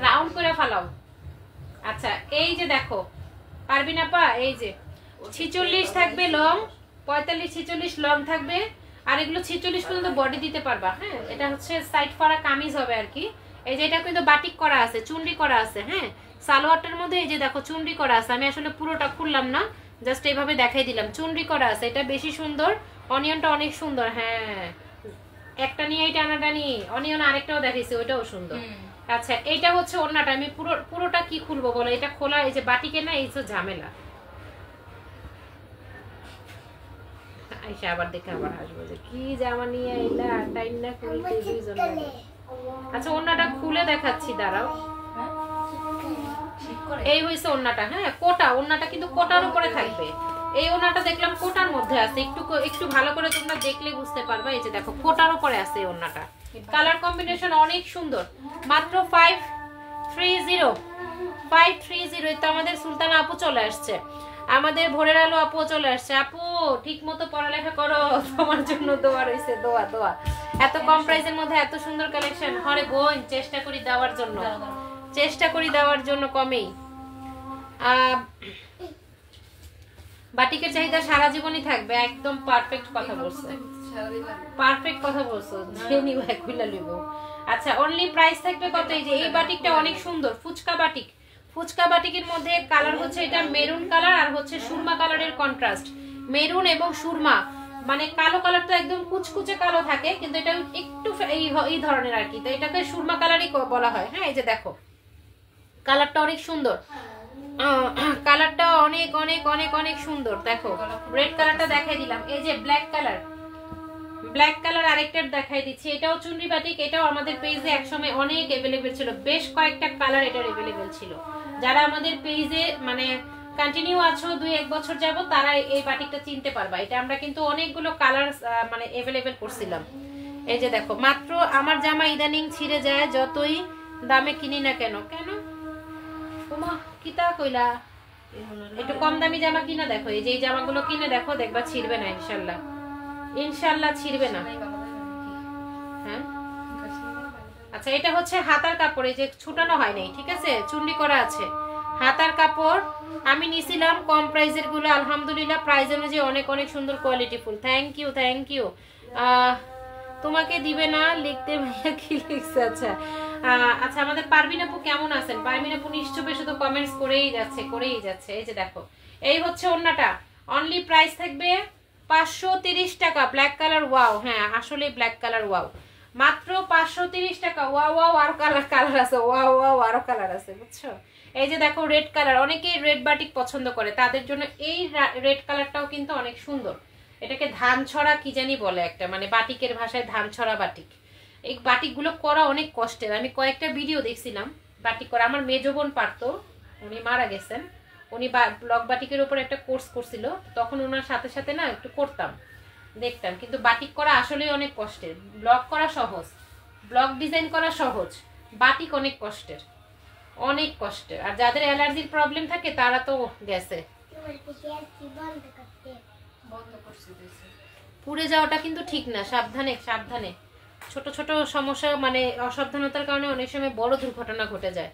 রাউন্ড করে ফালাও। আচ্ছা, এই যে দেখো পারবিন আপা, এই যে 46 থাকবে লং, 45-46 লং থাকবে। আর এগুলো 46 পর্যন্ত বডি দিতে পারবা। হ্যাঁ, এটা হচ্ছে সাইড করা কামিজ হবে আর কি। এই যে এটা কিন্তু বাটিক করা আছে, চুনরি করা আছে। হ্যাঁ, সালোয়ারটার মধ্যে এই যে দেখো চুনরি করা আছে। আমি আসলে পুরোটা খুললাম না, জাস্ট এইভাবে দেখাই দিলাম। চুনরি করা আছে, এটা বেশি সুন্দর। অনিয়নটা অনেক সুন্দর। হ্যাঁ, একটা নিয়ে এই টানাটানি অনিয়ন, আরেকটাও দেখাইছি, ওইটাও সুন্দর। আচ্ছা, এইটা হচ্ছে ওড়নাটা। আমি পুরোটা কি খুলবো বলো, এটা খোলা এই যে বাটিকে না, এই তো ঝামেলা। আইসা আবার দেখে আবার আসবো যে কি জামা নিয়ে আইলা, টাইম না খুলতে দুইজন। আচ্ছা, ওড়নাটা খুলে দেখাচ্ছি, দাঁড়াও। এই হইছে ওড়নাটা। হ্যাঁ, কোটা ওড়নাটা কিন্তু কোটার উপরে থাকবে। এই ওড়নাটা দেখলাম কোটার মধ্যে আছে, একটু ভালো করে তোমরা দেখলে বুঝতে পারবা। এই যে দেখো, কোটার উপরে আছে এই ওড়নাটা। কালার কম্বিনেশন অনেক সুন্দর। মাত্র 530। এটা আমাদের সুলতানা আপু চলে আসছে, আমাদের ভোরের আলো আপু চলে আসছে। আপু ঠিক মতো পড়ালেখা করো, তোমার জন্য দোয়া রয়েছে, দোয়া দোয়া। এত কম প্রাইসের মধ্যে এত সুন্দর কালেকশন। হরে বোন, চেষ্টা করি দেওয়ার জন্য কমেই। বাটিকের চাহিদা সারা জীবনই থাকবে। একদম পারফেক্ট কথা বলছো, খুলে নিব। আচ্ছা, অনলি প্রাইস থাকবে কত? এই যে এই বাটিকটা অনেক সুন্দর, ফুচকা বাটিকের মধ্যে কালার হচ্ছে এটা মেরুন কালার, আর হচ্ছে সুরমা কালারের কন্ট্রাস্ট। মেরুন এবং সুরমা, মানে কালো কালারটা একদম কুচকুচে কালো থাকে, কিন্তু এটা একটু এই ধরনের আর কি। তো এটাকে সুরমা কালারই বলা হয়। হ্যাঁ, এই যে দেখো কালারটা অনেক সুন্দর, কালারটা অনেক অনেক অনেক অনেক সুন্দর। দেখো রেড কালারটা দেখাই দিলাম। এই যে ব্ল্যাক কালার আরেকটা দেখাই দিচ্ছি। এটাও চুনরি বাটিক। এটাও আমাদের পেজে একসময় অনেক अवेलेबल ছিল, বেশ কয়েকটা কালার এটার अवेलेबल ছিল। যারা আমাদের পেজে মানে কন্টিনিউ আছো 2-1 বছর যাবত, তারা এই বাটিকটা চিনতে পারবা। এটা আমরা কিন্তু অনেকগুলো কালার মানে अवेलेबल করছিলাম। এই যে দেখো, মাত্র আমার জামা ইদানিং ছিঁড়ে যায় যতই দামে কিনি না কেন। ওমা কিতা কইলা, একটু কম দামি জামা কিনা দেখো। এই যে এই জামাগুলো কিনে দেখো, দেখবা ছিঁড়বে না, ইনশাআল্লাহ ছিঁড়বে না। হ্যাঁ, আচ্ছা, এটা হচ্ছে হাতার কাপড়। এই যে ছুটানো হয় নাই, ঠিক আছে, চুন্ডি করা আছে। হাতার কাপড় আমি নিছিলাম কম প্রাইজের গুলো, আলহামদুলিল্লাহ প্রাইস অনুযায়ী অনেক অনেক সুন্দর কোয়ালিটি ফুল। Thank you. তোমাকে দিবে না লিখতে ভাইয়া কি লিখছে? আচ্ছা আচ্ছা, আমাদের পারভিন আপু কেমন আছেন? পারভিন আপু নিশ্চয়ই শুধু কমেন্টস করেই যাচ্ছে। এই যে দেখো, এই হচ্ছে ওন্নাটা। অনলি প্রাইস থাকবে 530 টাকা। ব্ল্যাক কালার, ওয়াও, হ্যাঁ আসলে ব্ল্যাক কালার, ওয়াও, মাত্র 530 টাকা। ওয়াও ওয়াও, আরো কালার আছে, ওয়াও ওয়াও, আরো কালার আছে, বুঝছো? এই যে দেখো রেড কালার, অনেকেই রেড বাটিক পছন্দ করে, তাদের জন্য এই রেড কালারটাও কিন্তু অনেক সুন্দর। এটাকে ধান ছড়া কি জানি বলে একটা, মানে বাটিকের ভাষায় ধান ছড়া বাটিক। এই বাটিকগুলো করা অনেক কষ্টের। আমি কয়েকটা ভিডিও দেখছিলাম বাটিক করা। আমার মেজ বোন পারতো, উনি মারা গেছেন। উনি ব্লক বাটিকের উপর একটা কোর্স করছিল, তখন ওনার সাথে সাথে না একটু করতাম, দেখতাম। কিন্তু বাটিক করা আসলেই অনেক কষ্টের। ব্লক করা সহজ, ব্লক ডিজাইন করা সহজ, বাটিক অনেক কষ্টের, অনেক কষ্টের। আর যাদের অ্যালার্জির প্রবলেম থাকে তারা তো গেছে। পুড়ে যাওয়াটা কিন্তু ঠিক না, সাবধানে সাবধানে। ছোট ছোট সমস্যা মানে অসাবধানতার কারণে অনেক সময় বড় দুর্ঘটনা ঘটে যায়।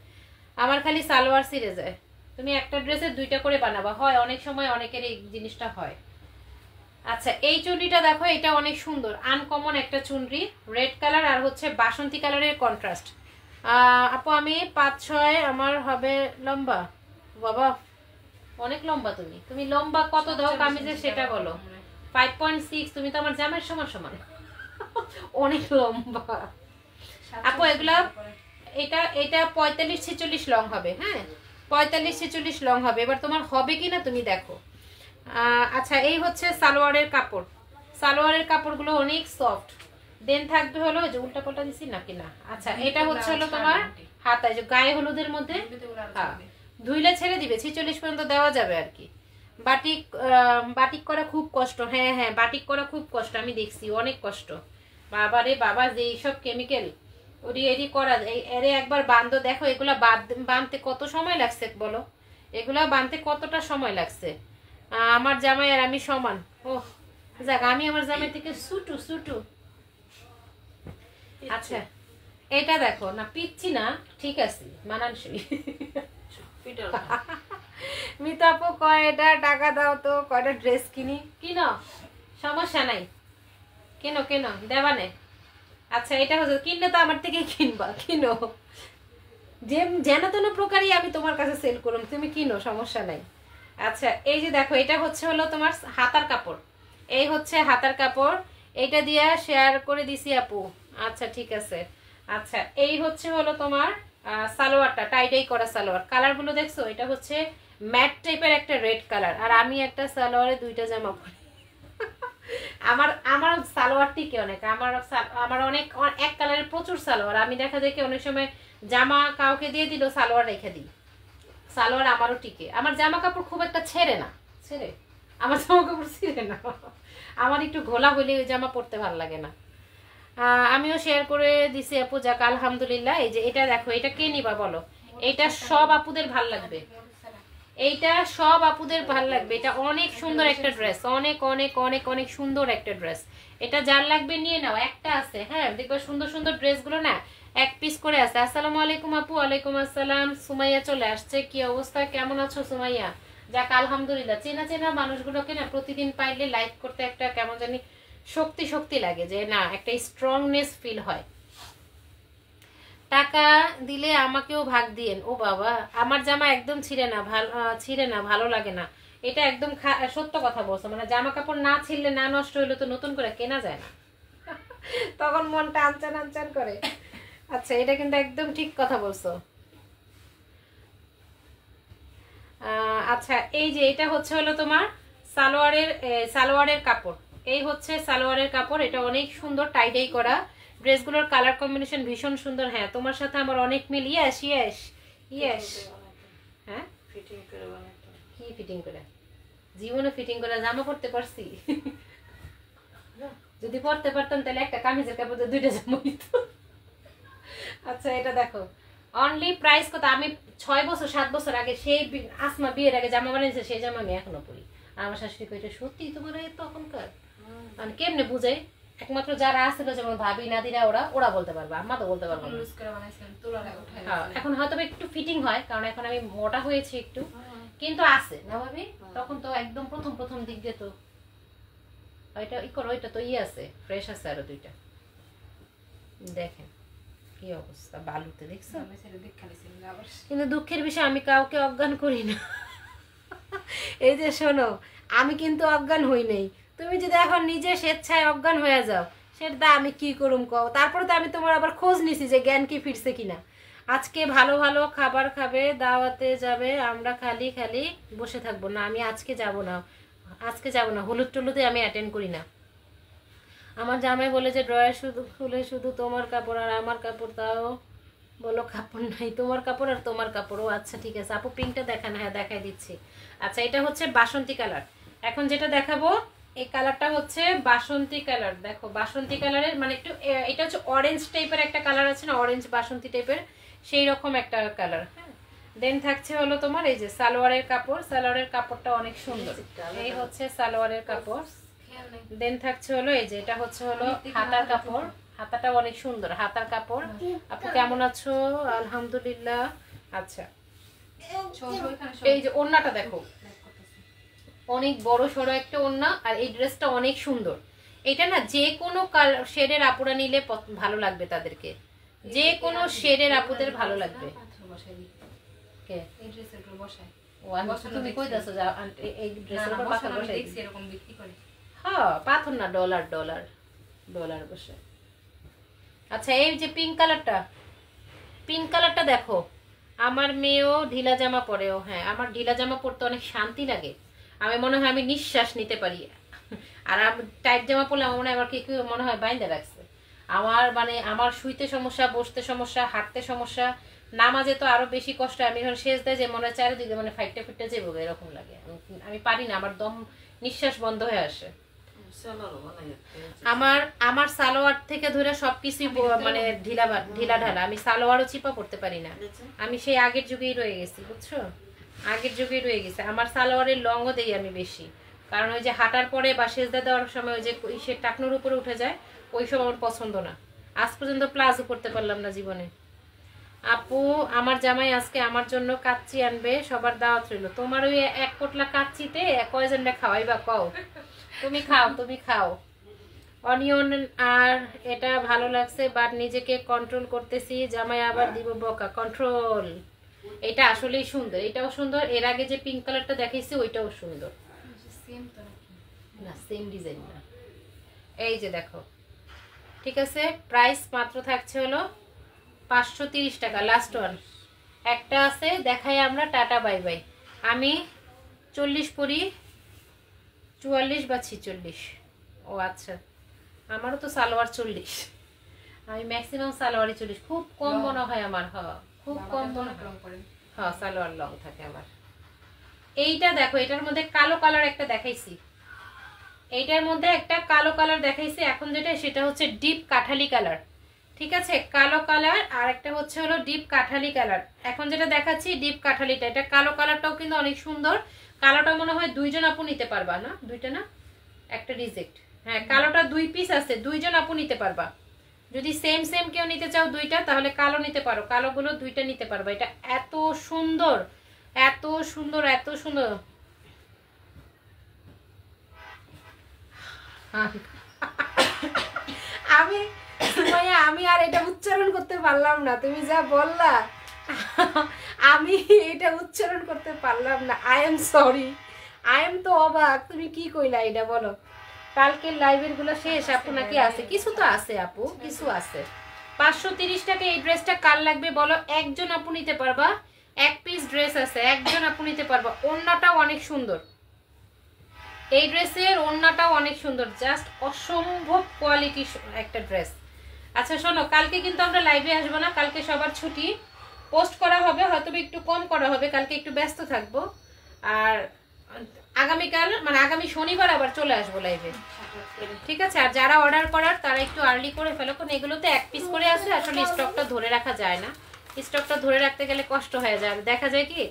আমার খালি সালোয়ার ছিঁড়ে যায়। তুমি একটা ড্রেসের দুইটা করে বানাবা, হয় অনেক সময় অনেকের এই জিনিসটা হয়। আচ্ছা, এই চুনরিটা দেখো, এটা অনেক সুন্দর, আনকমন একটা চুনরি, রেড কালার আর হচ্ছে বাসন্তী কালারের কন্ট্রাস্ট। আপু আমি 5'6", আমার হবে লম্বা। বাবা অনেক লম্বা। তুমি লম্বা কত দাও কামিজে সেটা বলো। 5.6, তুমি তো আমার জামার সমান সমান। অনেক লম্বা আপু। এগুলা এটা 45-46 লং হবে, হ্যাঁ 45-46 লং হবে। এবার তোমার হবে কিনা তুমি দেখো। আচ্ছা, এই হচ্ছে সালোয়ারের কাপড়। সালোয়ারের কাপড়গুলো অনেক সফট। দেন থাকবে হলো যে উল্টা পাল্টা দিছি নাকি না। আচ্ছা, এটা হচ্ছে হলো তোমার হাতায় যে গায়ে হলুদের মধ্যে, ধুইলে ছেড়ে দিবে, 46 পর্যন্ত দেওয়া যাবে আর কি। বাটিক বাটিক করা খুব কষ্ট। হ্যাঁ হ্যাঁ, বাটিক করা খুব কষ্ট, আমি দেখছি অনেক কষ্ট। বাবা রে বাবা, যে এইসব কেমিক্যাল ওরি এরি করা, এরে একবার বান্ধ দেখো। এগুলা বাঁধতে কত সময় লাগছে বলো, এগুলা বাঁধতে কতটা সময় লাগছে। আমার জামাই আর আমি সমান। ও যাক, আমি আমার জামাই থেকে ছুটু। আচ্ছা, এটা দেখো না, পিচ্ছি না, ঠিক আছে, মানানসই। মিতা আপু কয় এটা টাকা দাও তো, কয়টা ড্রেস কিনো, সমস্যা নাই, কেন দেবানে। আচ্ছা, এটা হচ্ছে কিনলে তো আমার থেকে কিনবা, কিনো, যেন তেন প্রকারই আমি তোমার কাছে সেল করুম, তুমি কিনো, সমস্যা নাই। আচ্ছা, এই যে দেখো, এটা হচ্ছে হলো তোমার হাতার কাপড়। এই হচ্ছে হাতার কাপড়, এইটা দিয়ে শেয়ার করে দিছি আপু। আচ্ছা ঠিক আছে। আচ্ছা, এই হচ্ছে হলো তোমার সালোয়ারটা, টাইডাই করা সালোয়ার। কালারগুলো দেখছো, এটা হচ্ছে ম্যাট টাইপের একটা রেড কালার। আর আমি একটা সালোয়ারে দুইটা জামা পরি। আমার সালোয়ার টিকে অনেক, আমার অনেক এক কালারের প্রচুর সালোয়ার। আমি দেখা যায় কি অনেক সময় জামা কাউকে দিয়ে দিল, সালোয়ার রেখে দিই, সালোয়ার আমারও টিকে। আমার জামা কাপড় খুব একটা ছেড়ে না, আমার জামা কাপড় ছিঁড়ে না। আমার একটু ঘোলা হলে ওই জামা পরতে ভালো লাগে না। আমিও শেয়ার করে দিছি আপু, যাক আলহামদুলিল্লাহ। এই যে এটা দেখো, এটা কে নিবা বলো? এটা সব আপুদের ভাল লাগবে, এইটা সব আপুদের ভাল লাগবে। এটা অনেক সুন্দর একটা ড্রেস, অনেক অনেক অনেক অনেক সুন্দর একটা ড্রেস। এটা যার লাগবে নিয়ে নাও, একটা আছে, হ্যাঁ দেখবে সুন্দর সুন্দর ড্রেসগুলো না এক পিস করে আছে। আসসালামু আলাইকুম আপু। ওয়ালাইকুম আসসালাম। সুমাইয়া চলে আসছে, কি অবস্থা, কেমন আছো সুমাইয়া? যাক আলহামদুলিল্লাহ। চেনা মানুষগুলোকে না প্রতিদিন পাইলে লাইক করতে একটা কেমন জানি শক্তি লাগে, যে না একটা স্ট্রংনেস ফিল হয়। টাকা দিলে আমাকেও ভাগ দিয়েন। ও বাবা, আমার জামা একদম ছিঁড়ে না, ভালো লাগে না। এটা একদম সত্য কথা বলছো, মানে জামা কাপড় না ছিঁড়লে, না নষ্ট হইলে তো নতুন করে কেনা যায় না, তখন মনটা আনচান করে। আচ্ছা, এটা কিন্তু একদম ঠিক কথা বলছো। আচ্ছা, এই যে এটা হচ্ছে হলো তোমার সালোয়ারের কাপড়। এই হচ্ছে সালোয়ারের কাপড়, এটা অনেক সুন্দর টাইডাই করা। ড্রেসগুলোর কালার কম্বিনেশন ভীষণ সুন্দর। হ্যাঁ, তোমার সাথে আমার অনেক মিল। ইয়েস। হ্যাঁ, কি ফিটিং করে? জীবনে ফিটিং করে জামা পরতে পারছি? যদি পরতে পারতাম তাহলে একটা কামিজের কাপড় দুইটা জামা হইতো। আচ্ছা, এটা দেখো, অনলি প্রাইস কত? আমি 6-7 বছর আগে, সেই আসমা বিয়ের আগে জামা বানিয়েছে, সেই জামা আমি এখনো পরি। আমার শাশুড়ি কইটা সত্যি তোমার তখনকার, মানে কেমনে বুঝে? একমাত্র যারা আসছিল, যেমন ভাবি নাদিরা, ওরা বলতে পারবে, আম্মা তো বলতে পারবো না। হ্যাঁ, এখন হয়তো একটু ফিটিং হয়, কারণ এখন আমি মোটা হয়েছি একটু, কিন্তু আছে না ভাবি? তখন তো একদম প্রথম দিক দিয়ে তো ওইটা তো আছে, ফ্রেশ আছে আরো দুইটা। দেখেন কি অবস্থা বালুতে, দেখছো? কিন্তু দুঃখের বিষয় আমি কাউকে অজ্ঞান করি না। এই যে শোনো, আমি কিন্তু অজ্ঞান হই নাই। তুমি যদি এখন নিজে স্বেচ্ছায় অজ্ঞান হয়ে যাও, সেটা আমি কি করুম কও? তারপরে তো আমি তোমার আবার খোঁজ নিছি যে জ্ঞান কি ফিরছে কিনা। আজকে ভালো ভালো খাবার খাবে, দাওয়াতে যাবে, আমরা খালি খালি বসে থাকবো না। আমি আজকে যাব না, আজকে যাব না। হলুদ টলুদে আমি অ্যাটেন্ড করি না। আমার জামাই বলে যে ড্রয়ার শুধু খুলে শুধু তোমার কাপড় আর আমার কাপড়, তাও বলো কাপড় নাই, তোমার কাপড় আর তোমার কাপড়। ও আচ্ছা ঠিক আছে আপু, পিঙ্কটা দেখান। হ্যাঁ দেখাই দিচ্ছি। আচ্ছা এটা হচ্ছে বাসন্তী কালার। এখন যেটা দেখাবো এই কালারটা হচ্ছে বাসন্তী কালার। দেখো বাসন্তী কালারের মানে একটু এটা হচ্ছে অরেঞ্জ টাইপের একটা কালার আছে না, অরেঞ্জ বাসন্তী টাইপের, সেই রকম একটা কালার। হ্যাঁ, দেন থাকছে হলো তোমার এই যে সালোয়ারের কাপড়। সালোয়ারের কাপড়টা অনেক সুন্দর, এই হচ্ছে সালোয়ারের কাপড়। দেন থাকছে হলো এই যে এটা হচ্ছে হলো হাতার কাপড়। হাতাটা অনেক সুন্দর, হাতার কাপড়। আপু কেমন আছো? আলহামদুলিল্লাহ। আচ্ছা এই যে ওড়নাটা দেখো, অনেক বড় সড়ো একটা ওড়না, আর এই ড্রেসটা অনেক সুন্দর। এটা না যে কোনো শেডের আপুরা নিলে ভালো লাগবে তাদেরকে, যে কোনো শেডের আপুদের ভালো লাগবে। তুমি কই দাও এই ড্রেসের উপর পাথর বসাই? হ্যাঁ পাথর না, ডলার ডলার ডলার বসে। আচ্ছা এই যে পিঙ্ক কালারটা, পিঙ্ক কালারটা দেখো। আমার মেয়েও ঢিলা জামা পরেও, হ্যাঁ আমার ঢিলা জামা পরতে অনেক শান্তি লাগে। আমি মনে হয় আমি নিঃশ্বাস নিতে পারি। আর টাইট জামা পরলে আমার মনে হয় আমার কি মনে হয় বাইন্দা রাখছে। আমার মানে আমার শুইতে সমস্যা, বসতে সমস্যা, হাঁটতে সমস্যা, নামাজে তো আরো বেশি কষ্ট। আমি যখন শেষ দেয় যে মনে হয় চারিদিকে মানে ফাইটটা ফিটটা যাবো এরকম লাগে। আমি পারি না, আমার দম নিঃশ্বাস বন্ধ হয়ে আসে। আমার আমার সালোয়ার থেকে ধরে সবকিছু মানে ঢিলা ঢিলা ঢালা। আমি সালোয়ারও চিপা পড়তে পারি না। আমি সেই আগের যুগেই রয়ে গেছি, বুঝছো? আগের যুগেই রয়ে গেছে। আমার সালোয়ারের লংও দেই আমি বেশি, কারণ ওই যে হাঁটার পরে বা সেজদা দেওয়ার সময় ওই যে সে টাকনোর উপরে উঠে যায়, ওই সব আমার পছন্দ না। আজ পর্যন্ত প্লাজো করতে পারলাম না জীবনে। আপু আমার জামাই আজকে আমার জন্য কাচ্চি আনবে, সবার দাওয়াত রইল। তোমার ওই এক পোটলা কাচ্চিতে কয়জনটা খাওয়াইবা কও? তুমি খাও, তুমি খাও। অনিয়ন আর এটা ভালো লাগছে, বাট নিজেকে কন্ট্রোল করতেছি, জামাই আবার দিব বকা। কন্ট্রোল, এটা আসলেই সুন্দর, এটাও সুন্দর। এর আগে যে পিঙ্ক কালারটা দেখাইছি ওইটাও সুন্দর। না সেম ডিজাইন না। এই যে দেখো, ঠিক আছে। প্রাইস মাত্র থাকছে হলো 530 টাকা। লাস্ট ওয়ান একটা আছে, দেখাই আমরা। Tata bye bye. আমি 40 পরি, 44 বা 46। ও আচ্ছা, আমারও তো সালোয়ার 40। আমি ম্যাক্সিমাম সালোয়ারই 40, খুব কম মনে হয় আমার। হ্যাঁ খুব কম মনে হয়। হ্যাঁ সালোয়ার লং থাকে আমার। এইটা দেখো, এটার মধ্যে কালো কালার একটা দেখাইছি, এইটার মধ্যে একটা কালো কালার দেখাইছি। এখন যেটা সেটা হচ্ছে ডিপ কাঠালি কালার, ঠিক আছে? কালো কালার আর একটা হচ্ছে হলো ডিপ কাঠালি কালার। এখন যেটা দেখাচ্ছি ডিপ কাঠালিটা, এটা কালো কালারটাও কিন্তু অনেক সুন্দর। কালোটা মনে হয় দুইজন আপু নিতে পারবা না? দুইটা না, একটা রিজেক্ট। হ্যাঁ কালোটা 2 পিস আছে, দুইজন আপু নিতে পারবা। যদি সেম সেম কেউ নিতে চাও দুইটা, তাহলে কালো নিতে পারো, কালোগুলো দুইটা নিতে পারবা। এটা এত সুন্দর, এত সুন্দর, এত সুন্দর। আমি আমি আর এটা উচ্চারণ করতে পারলাম না, তুমি যা বললা আমি এটা উচ্চারণ করতে পারলাম না। I am sorry, I am তো অবাক। তুমি কি কইলা এটা বলো? কালকের লাইভের গুলো শেষ আপু নাকি আছে? কিছু তো আছে আপু, কিছু আছে। 530 টাকা এই ড্রেসটা কার লাগবে বলো? একজন আপু নিতে পারবা, এক পিস ড্রেস আছে, একজন আপু নিতে পারবা। ওড়নাটাও অনেক সুন্দর, এই ড্রেসের ওড়নাটাও অনেক সুন্দর, জাস্ট অসম্ভব কোয়ালিটি একটা ড্রেস। আচ্ছা শোনো, কালকে কিন্তু আমরা লাইভে আসবো না, কালকে সবার ছুটি। পোস্ট করা হবে, হয়তো একটু কম করা হবে, কালকে একটু ব্যস্ত থাকবো। আর আগামীকাল মানে আগামী শনিবার আবার চলে আসবো লাইভে, ঠিক আছে? আর যারা অর্ডার করার তারা একটু আর্লি করে ফেলো, কারণ এগুলোতে এক পিস করে আছে, আসলে স্টকটা ধরে রাখা যায় না। স্টকটা ধরে রাখতে গেলে কষ্ট হয়ে যায়। দেখা যায় কি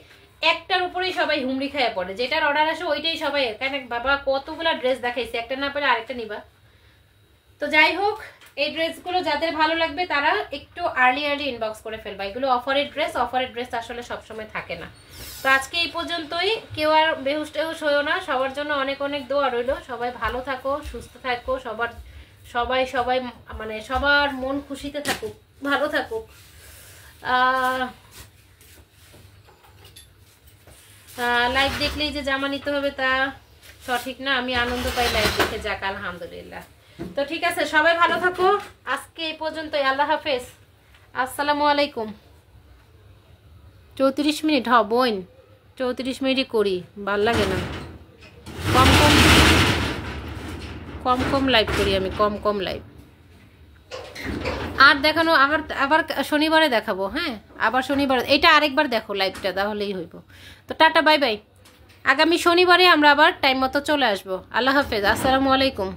একটার উপরেই সবাই হুমড়ি খেয়ে পড়ে, যেটার অর্ডার আসে ওইটাই সবাই। কেন বাবা কতগুলা ড্রেস দেখাইছে, একটা না পেলে আরেকটা নিবা। তো যাই হোক, এই ড্রেসগুলো যাদের ভালো লাগবে তারা একটু আর্লি ইনবক্স করে ফেলবা। এগুলো অফারের ড্রেস, অফারের ড্রেস আসলে সবসময় থাকে না। তো আজকে এই পর্যন্তই। কেউ আর বেহুশ টেহুশ হইও না। সবার জন্য অনেক অনেক দোয়া রইল। সবাই ভালো থাকো, সুস্থ থাকো, সবার সবাই সবাই মানে সবার মন খুশিতে থাকুক, ভালো থাকুক। লাইভ দেখলেই যে জামা নিতে হবে তা সঠিক না, আমি আনন্দ পাই লাইভ দেখে, যাক আলহামদুলিল্লাহ। তো ঠিক আছে, সবাই ভালো থাকো, আজকে এই পর্যন্তই, আল্লাহ হাফেজ, আসসালামু আলাইকুম। 34 মিনিট, হ বোন 34 মিনিটই করি, ভাল লাগে না, কম কম কম কম লাইভ করি আমি, কম কম লাইভ। আর দেখানো আবার আবার শনিবারে দেখাবো, হ্যাঁ আবার শনিবার, এটা আরেকবার দেখো লাইভটা, তাহলেই হইব। তো টাটা, বাই বাই, আগামী শনিবারে আমরা আবার টাইম মতো চলে আসবো। আল্লাহ হাফেজ, আসসালামু আলাইকুম।